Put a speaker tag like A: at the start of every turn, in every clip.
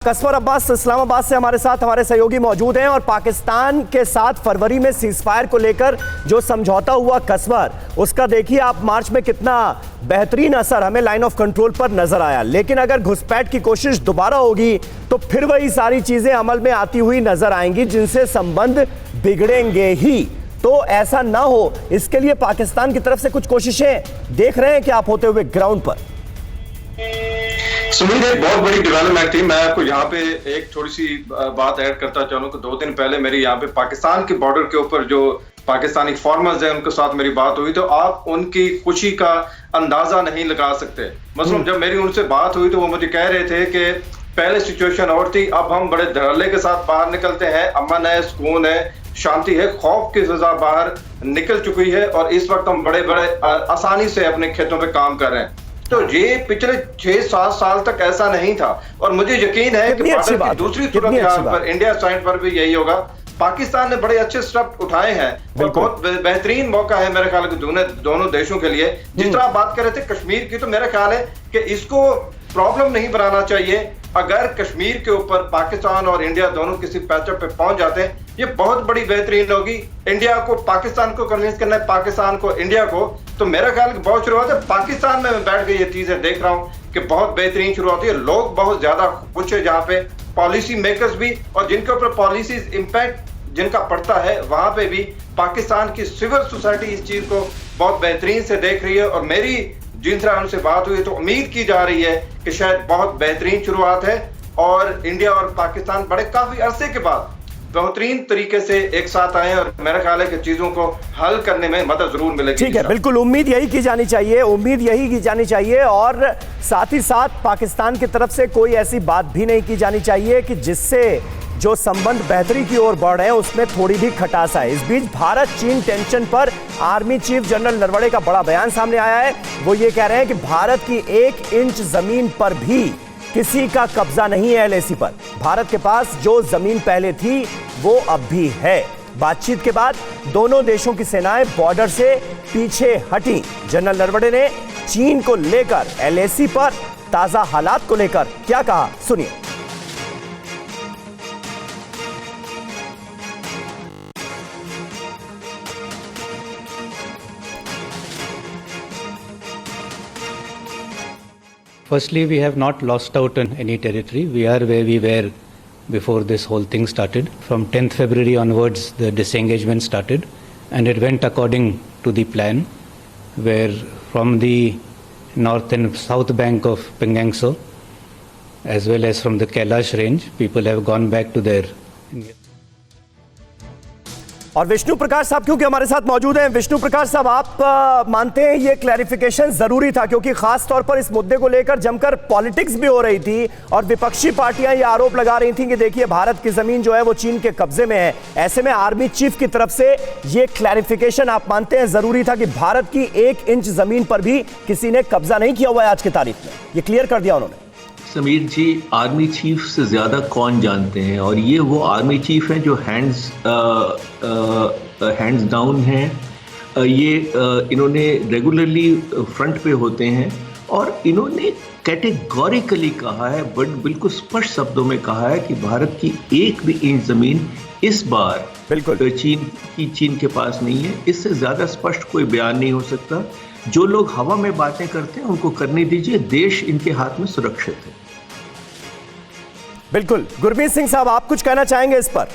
A: कसवर अब्बास इस्लामाबाद से हमारे साथ हमारे सहयोगी मौजूद हैं और पाकिस्तान के साथ फरवरी में सीजफायर को लेकर जो समझौता हुआ कसवर, उसका देखिए आप मार्च में कितना बेहतरीन असर हमें लाइन ऑफ कंट्रोल पर नजर आया। लेकिन अगर घुसपैठ की कोशिश दोबारा होगी तो फिर वही सारी चीजें अमल में आती हुई नजर आएंगी जिनसे संबंध बिगड़ेंगे ही। तो ऐसा ना हो इसके लिए पाकिस्तान की तरफ से कुछ कोशिशें देख रहे हैं कि आप होते हुए ग्राउंड पर?
B: सुनील, एक बहुत बड़ी डेवलपमेंट थी। मैं आपको यहाँ पे एक थोड़ी सी बात ऐड करता चाहूँ कि 2 दिन पहले मेरी यहाँ पे पाकिस्तान के बॉर्डर के ऊपर जो पाकिस्तानी फार्मर्स हैं उनके साथ मेरी बात हुई, तो आप उनकी खुशी का अंदाजा नहीं लगा सकते। मसलन जब मेरी उनसे बात हुई तो वो मुझे कह रहे थे कि पहले सिचुएशन और थी, अब हम बड़े धड़ल्ले के साथ बाहर निकलते हैं, अमन है, सुकून है, शांति है, खौफ की सजा बाहर निकल चुकी है और इस वक्त हम बड़े बड़े आसानी से अपने खेतों पे काम कर रहे हैं। तो ये पिछले 6-7 साल तक ऐसा नहीं था और मुझे यकीन है कि बॉर्डर की दूसरी सूरत पर इंडिया साइड पर भी यही होगा। पाकिस्तान ने बड़े अच्छे स्टेप उठाए हैं और बहुत बेहतरीन मौका है मेरे ख्याल दोनों देशों के लिए। जिस तरह आप बात कर रहे थे कश्मीर की, तो मेरा ख्याल है कि इसको प्रॉब्लम नहीं बनाना चाहिए। अगर कश्मीर के ऊपर पाकिस्तान और इंडिया दोनों किसी पैचअप पे पहुंच जाते हैं, ये बहुत बड़ी बेहतरीन होगी। इंडिया को पाकिस्तान को कन्विंस करना है, पाकिस्तान को इंडिया को, तो मेरा ख्याल कि बहुत शुरुआत है। पाकिस्तान में मैं बैठ के ये चीजें देख रहा हूँ कि बहुत बेहतरीन शुरुआत है। लोग बहुत ज्यादा खुश है, जहाँ पे पॉलिसी मेकर्स भी और जिनके ऊपर पॉलिसीज इम्पैक्ट जिनका पड़ता है वहां पे भी पाकिस्तान की सिविल सोसाइटी इस चीज को बहुत बेहतरीन से देख रही है। और मेरी जिन तरह उनसे बात हुई तो उम्मीद की जा रही है कि शायद बहुत बेहतरीन शुरुआत है और इंडिया और पाकिस्तान बड़े काफी अरसे के बाद बेहतरीन तरीके से एक साथ आए और मेरा ख्याल है कि चीजों को हल करने में मदद जरूर मिलेगी।
A: ठीक है, बिल्कुल उम्मीद यही की जानी चाहिए, उम्मीद यही की जानी चाहिए। और साथ ही साथ पाकिस्तान की तरफ से कोई ऐसी बात भी नहीं की जानी चाहिए कि जिससे जो संबंध बेहतरी की ओर बढ़ रहे हैं उसमें थोड़ी भी खटास आए। इस बीच भारत चीन टेंशन पर आर्मी चीफ जनरल नरवणे का बड़ा बयान सामने आया है। वो ये कह रहे हैं कि भारत की 1 इंच जमीन पर भी किसी का कब्जा नहीं है एलएसी पर। भारत के पास जो जमीन पहले थी वो अब भी है। बातचीत के बाद दोनों देशों की सेनाएं बॉर्डर से पीछे हटी। जनरल नरवणे ने चीन को लेकर एलएसी पर ताजा हालात को लेकर क्या कहा, सुनिए।
C: Firstly, we have not lost out on any territory. We are where we were before this whole thing started. From 10th February onwards, the disengagement started, and it went according to the plan, where from the north and south bank of Pangang Tso, as well as from the Kailash range, people have gone back to their...
A: और विष्णु प्रकाश साहब क्योंकि हमारे साथ मौजूद हैं। विष्णु प्रकाश साहब, आप मानते हैं ये क्लैरिफिकेशन जरूरी था क्योंकि खास तौर पर इस मुद्दे को लेकर जमकर पॉलिटिक्स भी हो रही थी और विपक्षी पार्टियां ये आरोप लगा रही थी कि देखिए भारत की जमीन जो है वो चीन के कब्जे में है। ऐसे में आर्मी चीफ की तरफ से ये क्लैरिफिकेशन आप मानते हैं जरूरी था कि भारत की 1 इंच जमीन पर भी किसी ने कब्जा नहीं किया हुआ है आज की तारीख में, ये क्लियर कर दिया उन्होंने।
D: समीर जी, आर्मी चीफ से ज्यादा कौन जानते हैं, और ये वो आर्मी चीफ हैं जो हैंड्स डाउन हैं। ये इन्होंने रेगुलरली फ्रंट पे होते हैं और इन्होंने कैटेगोरिकली कहा है, बट बिल्कुल स्पष्ट शब्दों में कहा है कि भारत की 1 भी इंच जमीन इस बार बिल्कुल चीन के पास नहीं है। इससे ज्यादा स्पष्ट कोई बयान नहीं हो सकता। जो लोग हवा में बातें करते हैं उनको करने दीजिए, देश इनके हाथ में सुरक्षित है।
A: बिल्कुल, गुरमीत सिंह साहब आप कुछ कहना चाहेंगे इस पर?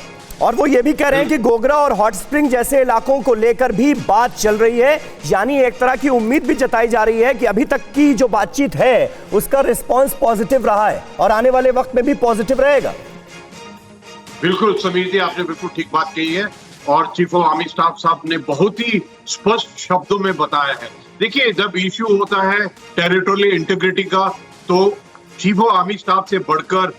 A: और वो ये भी कह रहे हैं कि गोगरा और हॉट स्प्रिंग जैसे इलाकों को लेकर भी बात चल रही है, यानी एक तरह की उम्मीद भी जताई जा रही है कि अभी तक की जो बातचीत है उसका रिस्पांस पॉजिटिव रहा है और आने वाले वक्त में भी पॉजिटिव रहेगा।
E: बिल्कुल समीर जी, आपने बिल्कुल ठीक बात कही है और चीफ ऑफ आर्मी स्टाफ साहब ने बहुत ही स्पष्ट शब्दों में बताया है। देखिए, जब इश्यू होता है टेरिटोरियल इंटीग्रिटी का तो चीफ ऑफ आर्मी स्टाफ से बढ़कर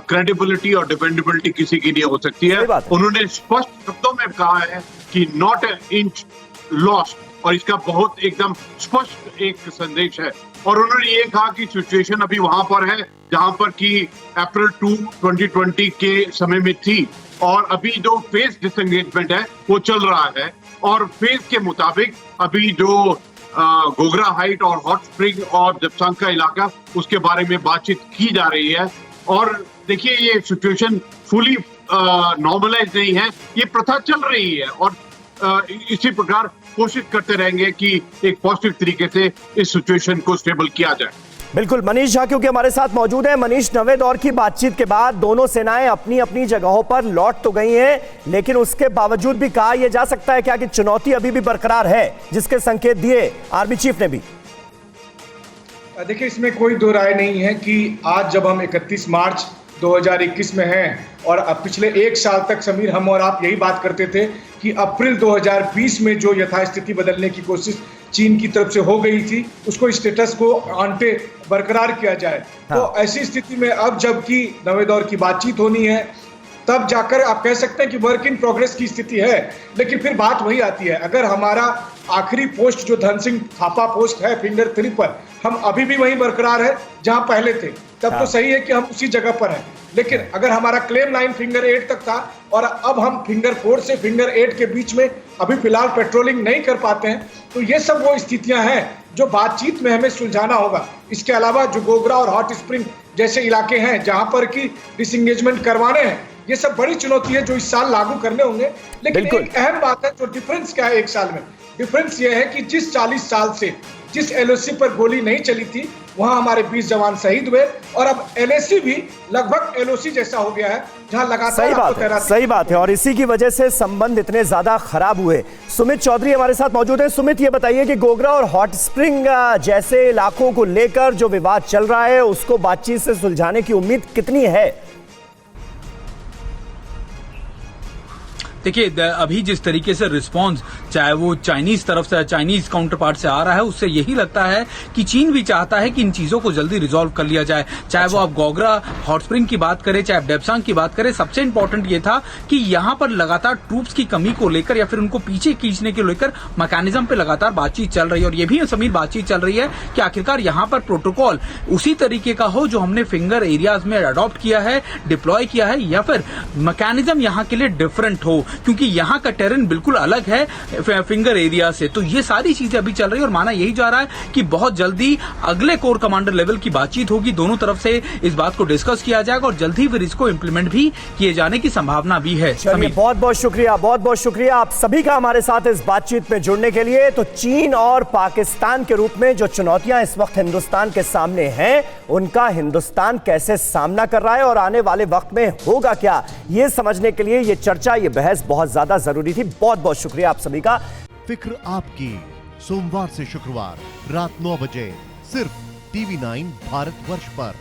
E: क्रेडिबिलिटी और डिपेंडेबिलिटी किसी की नहीं हो सकती है। उन्होंने स्पष्ट शब्दों में कहा है कि नॉट एन इंच लॉस्ट, और इसका बहुत एकदम स्पष्ट एक संदेश है। और उन्होंने ये कहा कि सिचुएशन अभी वहां पर है जहां पर कि अप्रैल 2, 2020 के समय में थी और अभी जो फेज डिसएंगेजमेंट है वो चल रहा है और फेज के मुताबिक अभी जो गोगरा हाइट और हॉट स्प्रिंग और जपसांग का इलाका उसके बारे में बातचीत की जा रही है और देखिए ये सिचुएशन फुली नॉर्मलाइज नहीं है, ये प्रथा चल रही है और इसी प्रकार कोशिश करते रहेंगे कि एक पॉजिटिव तरीके से इस सिचुएशन को स्टेबल किया जाए।
A: बिल्कुल, मनीष झा क्योंकि हमारे साथ मौजूद है। मनीष, नवे दौर की बातचीत के बाद दोनों सेनाएं अपनी अपनी जगहों पर लौट तो गई हैं, लेकिन उसके बावजूद भी कहा यह जा सकता है क्या कि चुनौती अभी भी बरकरार है, जिसके संकेत दिए आर्मी चीफ ने भी?
F: देखिए, इसमें कोई दो राय नहीं है कि आज जब हम 31 मार्च 2021 में हैं और अब पिछले एक साल तक समीर, हम और आप यही बात करते थे कि अप्रैल 2020 में जो यथास्थिति बदलने की कोशिश चीन की तरफ से हो गई थी, उसको स्टेटस को आंटे बरकरार किया जाए। हाँ। तो ऐसी स्थिति में अब जबकि नवे दौर की बातचीत होनी है, तब जाकर आप कह सकते हैं कि वर्क इन प्रोग्रेस की स्थिति है। लेकिन फिर बात वही आती है, अगर हमारा आखिरी पोस्ट जो धन सिंह थापा पोस्ट है फिंगर 3 पर, हम अभी भी वहीं बरकरार है जहां पहले थे, तब तो सही है कि हम उसी जगह पर हैं। लेकिन अगर हमारा क्लेम लाइन फिंगर 8 तक था और अब हम फिंगर 4 से फिंगर 8 के बीच में अभी फिलहाल पेट्रोलिंग नहीं कर पाते हैं, तो ये सब वो स्थितियां हैं जो बातचीत में हमें सुलझाना होगा। इसके अलावा जो गोगरा और हॉट स्प्रिंग जैसे इलाके हैं जहां पर की डिसएंगेजमेंट करवाने हैं, ये सब बड़ी चुनौती है जो इस साल लागू करने होंगे। लेकिन एक अहम बात है, जो डिफरेंस क्या है एक साल में, डिफरेंस ये है कि जिस 40 साल से जिस एलओसी पर गोली नहीं चली थी वहां हमारे 20 जवान शहीद हुए और अब एलएसी भी लगभग एलओसी जैसा हो गया है जहां लगातार
A: सही बात है और इसी की वजह से संबंध इतने ज्यादा खराब हुए। सुमित चौधरी हमारे साथ मौजूद है। सुमित, ये बताइए कि गोगरा और हॉट स्प्रिंग जैसे इलाकों को लेकर जो विवाद चल रहा है उसको बातचीत से सुलझाने की उम्मीद कितनी है?
G: देखिए, अभी जिस तरीके से रिस्पांस चाहे वो चाइनीज तरफ से, चाइनीज काउंटर पार्ट से आ रहा है, उससे यही लगता है कि चीन भी चाहता है कि इन चीजों को जल्दी रिजॉल्व कर लिया जाए। चाहे वो आप गोगरा हॉट स्प्रिंग की बात करें, चाहे आप डेप्सांग की बात करें, सबसे इंपॉर्टेंट ये था कि यहाँ पर लगातार ट्रूप्स की कमी को लेकर या फिर उनको पीछे खींचने को लेकर मैकेनिज्म पे लगातार बातचीत चल रही है। और ये भी समीर बातचीत चल रही है कि आखिरकार यहाँ पर प्रोटोकॉल उसी तरीके का हो जो हमने फिंगर एरियाज में अडॉप्ट किया है, डिप्लॉय किया है, या फिर मैकेनिज्म यहाँ के लिए डिफरेंट हो, क्योंकि यहाँ का टेरेन बिल्कुल अलग है फिंगर एरिया से। तो ये सारी चीजें अभी चल रही है और माना यही जा रहा है कि बहुत जल्दी अगले कोर कमांडर लेवल की बातचीत होगी, दोनों तरफ से इस बात को डिस्कस किया जाएगा और जल्दी फिर इसको इंप्लीमेंट भी किए जाने की संभावना भी है।
A: बहुत बहुत शुक्रिया आप सभी का हमारे साथ इस बातचीत में जुड़ने के लिए। तो चीन और पाकिस्तान के रूप में जो चुनौतियां इस वक्त हिंदुस्तान के सामने हैं, उनका हिंदुस्तान कैसे सामना कर रहा है और आने वाले वक्त में होगा क्या, यह समझने के लिए ये चर्चा, ये बहस बहुत ज्यादा जरूरी थी। बहुत बहुत शुक्रिया आप सभी का।
H: फिक्र आपकी, सोमवार से शुक्रवार रात 9 बजे सिर्फ TV9 भारतवर्ष पर।